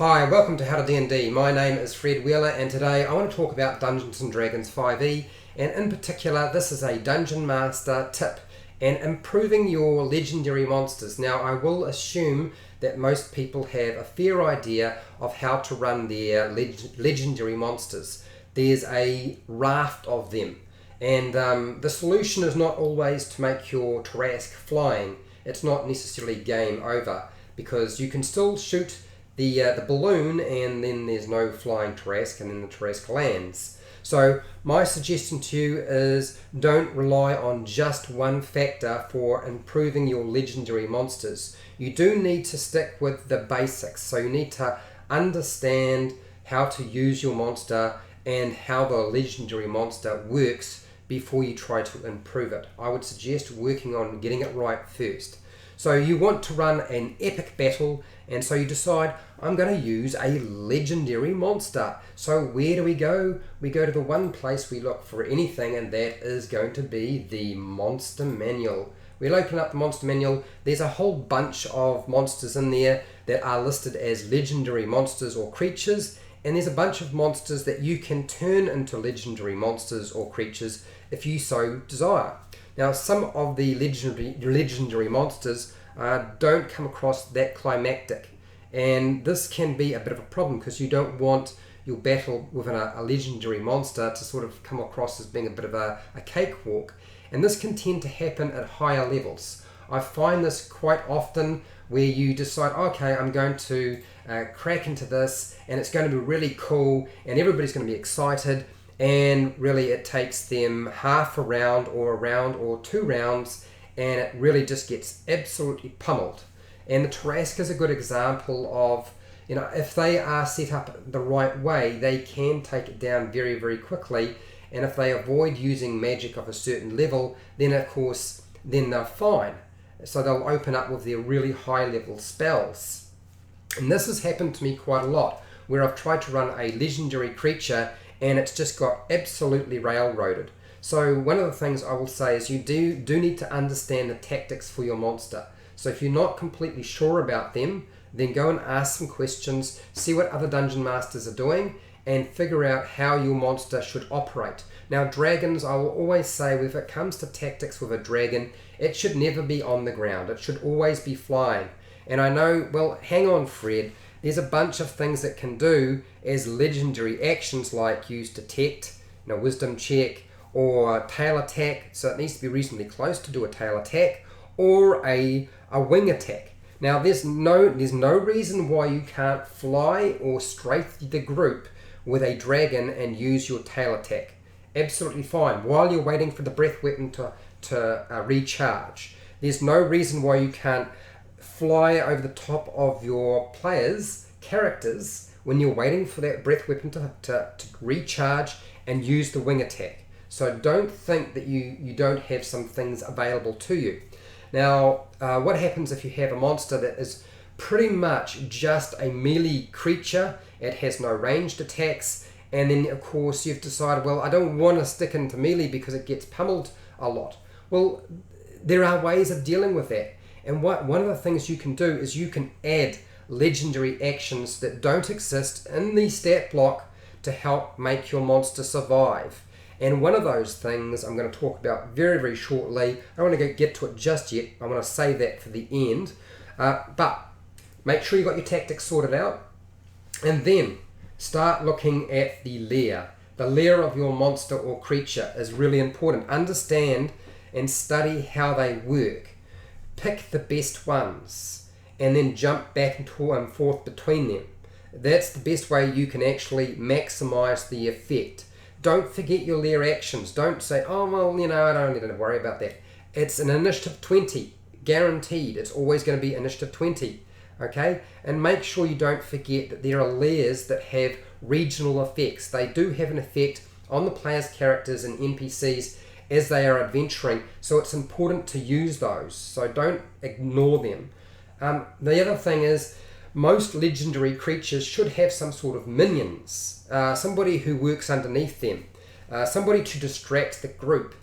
Hi, welcome to HowtoDandD. My name is Fred Wheeler and today I want to talk about Dungeons & Dragons 5e, and in particular this is a Dungeon Master tip and improving your legendary monsters. Now I will assume that most people have a fair idea of how to run their legendary monsters. There's a raft of them, and the solution is not always to make your Tarrasque flying. It's not necessarily game over, because you can still shoot the balloon and then there's no flying Tarrasque and then the Tarrasque lands. So my suggestion to you is don't rely on just one factor for improving your legendary monsters. You do need to stick with the basics. So you need to understand how to use your monster and how the legendary monster works before you try to improve it. I would suggest working on getting it right first. So you want to run an epic battle, and so you decide, I'm going to use a legendary monster. So where do we go? We go to the one place we look for anything, and that is going to be the monster manual. We'll open up the monster manual. There's a whole bunch of monsters in there that are listed as legendary monsters or creatures, and there's a bunch of monsters that you can turn into legendary monsters or creatures if you so desire. Now, some of the legendary monsters don't come across that climactic, and this can be a bit of a problem because you don't want your battle with a legendary monster to sort of come across as being a bit of a cakewalk, and this can tend to happen at higher levels. I find this quite often where you decide, okay, I'm going to crack into this and it's going to be really cool and everybody's going to be excited, and really it takes them half a round or 2 rounds and it really just gets absolutely pummeled. And the Tarrasque is a good example of, if they are set up the right way, they can take it down very, very quickly, and if they avoid using magic of a certain level, then of course, then they're fine. So they'll open up with their really high level spells. And this has happened to me quite a lot, where I've tried to run a legendary creature and it's just got absolutely railroaded. So one of the things I will say is you do need to understand the tactics for your monster. So if you're not completely sure about them, then go and ask some questions, see what other dungeon masters are doing, and figure out how your monster should operate. Now dragons, I will always say, if it comes to tactics with a dragon, it should never be on the ground. It should always be flying. And I know, well, hang on Fred, there's a bunch of things it can do as legendary actions, like use detect, wisdom check, or tail attack, so it needs to be reasonably close to do a tail attack, or a wing attack. Now there's no reason why you can't fly or strafe the group with a dragon and use your tail attack. Absolutely fine, while you're waiting for the breath weapon to recharge. There's no reason why you can't fly over the top of your players' characters when you're waiting for that breath weapon to recharge and use the wing attack. So don't think that you don't have some things available to you. Now, what happens if you have a monster that is pretty much just a melee creature? It has no ranged attacks, and then of course you've decided, well, I don't want to stick into melee because it gets pummeled a lot. Well, there are ways of dealing with that. And one of the things you can do is you can add legendary actions that don't exist in the stat block to help make your monster survive. And one of those things I'm going to talk about very, very shortly. I don't want to get to it just yet. I want to save that for the end. But make sure you've got your tactics sorted out. And then start looking at the lair. The lair of your monster or creature is really important. Understand and study how they work. Pick the best ones and then jump back and forth between them. That's the best way you can actually maximize the effect. Don't forget your lair actions. Don't say, oh, well, I don't need to worry about that. It's an initiative 20, guaranteed. It's always going to be initiative 20, okay? And make sure you don't forget that there are lairs that have regional effects. They do have an effect on the player's characters and NPCs as they are adventuring, so it's important to use those, so don't ignore them. The other thing is, most legendary creatures should have some sort of minions, somebody who works underneath them, somebody to distract the group,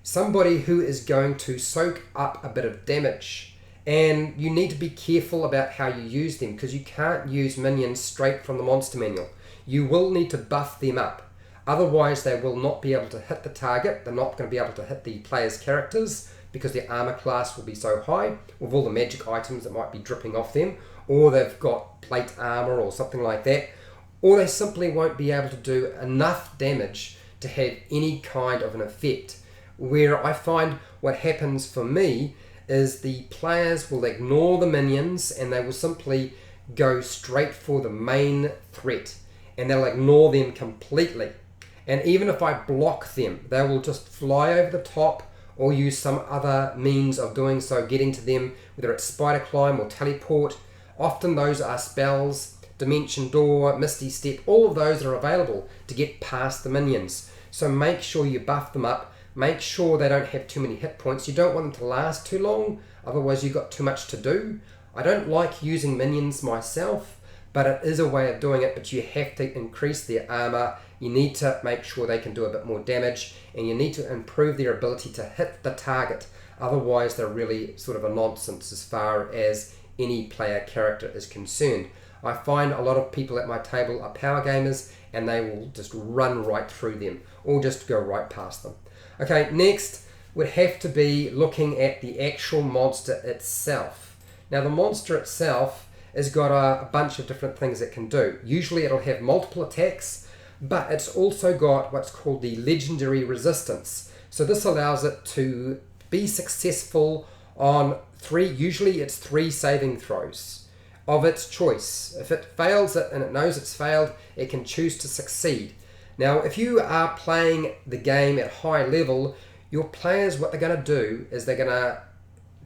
somebody who is going to soak up a bit of damage And you need to be careful about how you use them, because you can't use minions straight from the monster manual. You will need to buff them up. Otherwise, they will not be able to hit the target. They're not going to be able to hit the player's characters because their armor class will be so high with all the magic items that might be dripping off them, or they've got plate armor or something like that, or they simply won't be able to do enough damage to have any kind of an effect. Where I find what happens for me is the players will ignore the minions and they will simply go straight for the main threat, and they'll ignore them completely. And even if I block them, they will just fly over the top or use some other means of doing so, getting to them, whether it's spider climb or teleport. Often those are spells, dimension door, misty step, all of those are available to get past the minions. So make sure you buff them up. Make sure they don't have too many hit points. You don't want them to last too long, otherwise you've got too much to do. I don't like using minions myself, but it is a way of doing it. But you have to increase their armor. You need to make sure they can do a bit more damage, and you need to improve their ability to hit the target. Otherwise they're really sort of a nonsense as far as any player character is concerned. I find a lot of people at my table are power gamers, and they will just run right through them or just go right past them. Okay, next would have to be looking at the actual monster itself. Now the monster itself has got a bunch of different things it can do. Usually it'll have multiple attacks, but it's also got what's called the legendary resistance. So this allows it to be successful on usually it's three saving throws of its choice. If it fails it and it knows it's failed, it can choose to succeed. Now, if you are playing the game at high level, your players, what they're going to do is they're going to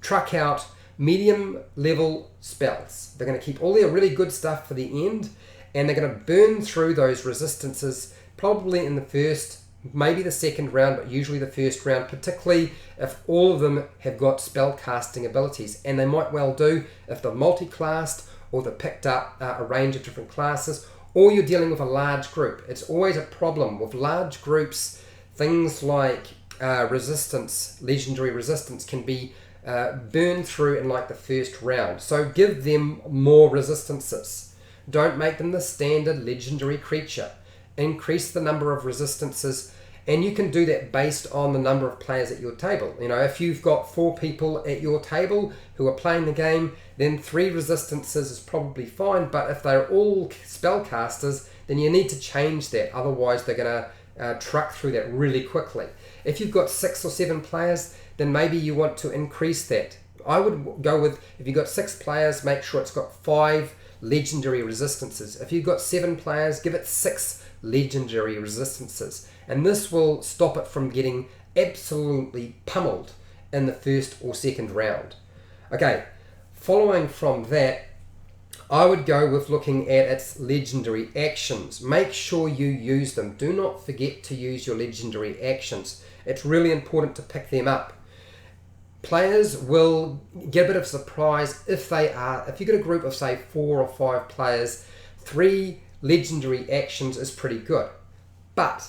truck out medium level spells. They're going to keep all their really good stuff for the end, and they're going to burn through those resistances probably in the first, maybe the second round, but usually the first round, particularly if all of them have got spell casting abilities. And they might well do if they're multi-classed or they've picked up a range of different classes, or you're dealing with a large group. It's always a problem with large groups. Things like resistance, legendary resistance, can be burned through in like the first round. So give them more resistances. Don't make them the standard legendary creature. Increase the number of resistances, and you can do that based on the number of players at your table. You know, if you've got 4 people at your table who are playing the game, then 3 resistances is probably fine. But if they're all spellcasters, then you need to change that. Otherwise, they're going to truck through that really quickly. If you've got 6 or 7 players, then maybe you want to increase that. I would go with, if you've got 6 players, make sure it's got 5 legendary resistances. If you've got 7 players, give it 6 legendary resistances, and this will stop it from getting absolutely pummeled in the first or second round. Okay, following from that, I would go with looking at its legendary actions. Make sure you use them. Do not forget to use your legendary actions. It's really important to pick them up. Players will get a bit of surprise if you get a group of say 4 or 5 players, 3 legendary actions is pretty good. But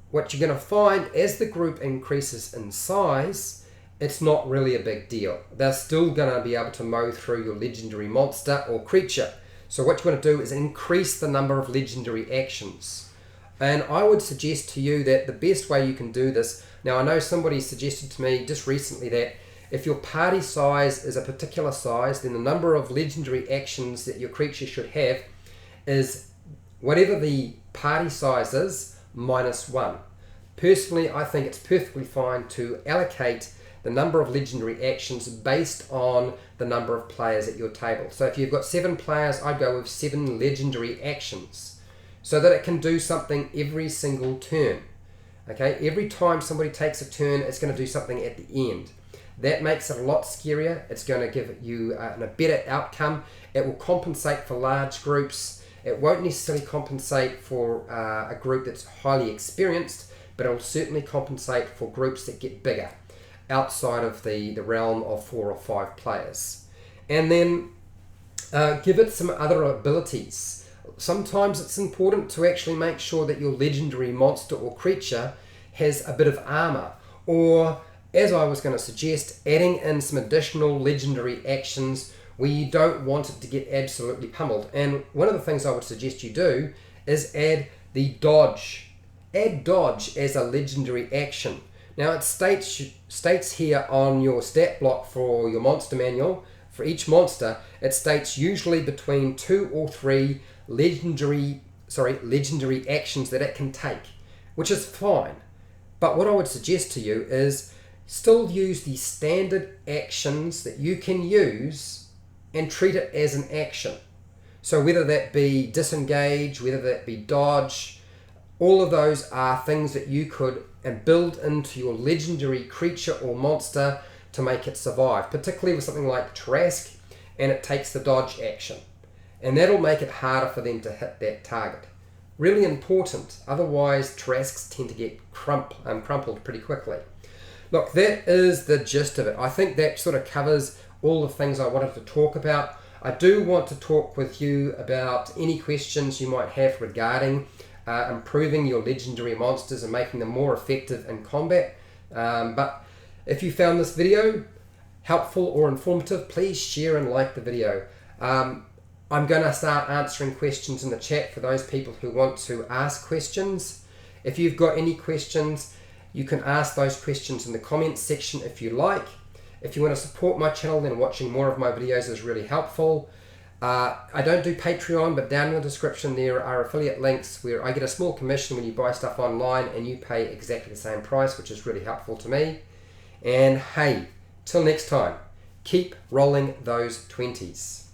what you're going to find as the group increases in size, it's not really a big deal. They're still going to be able to mow through your legendary monster or creature. So what you want to do is increase the number of legendary actions. And I would suggest to you that the best way you can do this, now I know somebody suggested to me just recently that if your party size is a particular size, then the number of legendary actions that your creature should have is whatever the party size is, -1. Personally, I think it's perfectly fine to allocate the number of legendary actions based on the number of players at your table. So if you've got 7 players, I'd go with 7 legendary actions so that it can do something every single turn. Okay, every time somebody takes a turn, it's going to do something at the end. That makes it a lot scarier. It's going to give you a better outcome. It will compensate for large groups. It won't necessarily compensate for a group that's highly experienced, but it will certainly compensate for groups that get bigger outside of the realm of 4 or 5 players. And then give it some other abilities. Sometimes it's important to actually make sure that your legendary monster or creature has a bit of armor, or as I was going to suggest, adding in some additional legendary actions where you don't want it to get absolutely pummeled. And one of the things I would suggest you do is add the dodge. Add dodge as a legendary action. Now it states here on your stat block for your monster manual, for each monster, it states usually between 2 or 3 legendary actions that it can take, which is fine. But what I would suggest to you is still use the standard actions that you can use and treat it as an action. So whether that be disengage, whether that be dodge, all of those are things that you could build into your legendary creature or monster to make it survive, particularly with something like Trask, and it takes the dodge action. And that'll make it harder for them to hit that target. Really important, otherwise Trasks tend to get crumpled pretty quickly. Look, that is the gist of it. I think that sort of covers all the things I wanted to talk about. I do want to talk with you about any questions you might have regarding improving your legendary monsters and making them more effective in combat. But if you found this video helpful or informative, please share and like the video. I'm going to start answering questions in the chat for those people who want to ask questions. If you've got any questions, you can ask those questions in the comments section if you like. If you want to support my channel, then watching more of my videos is really helpful. I don't do Patreon, but down in the description there are affiliate links where I get a small commission when you buy stuff online and you pay exactly the same price, which is really helpful to me. And hey, till next time, keep rolling those 20s.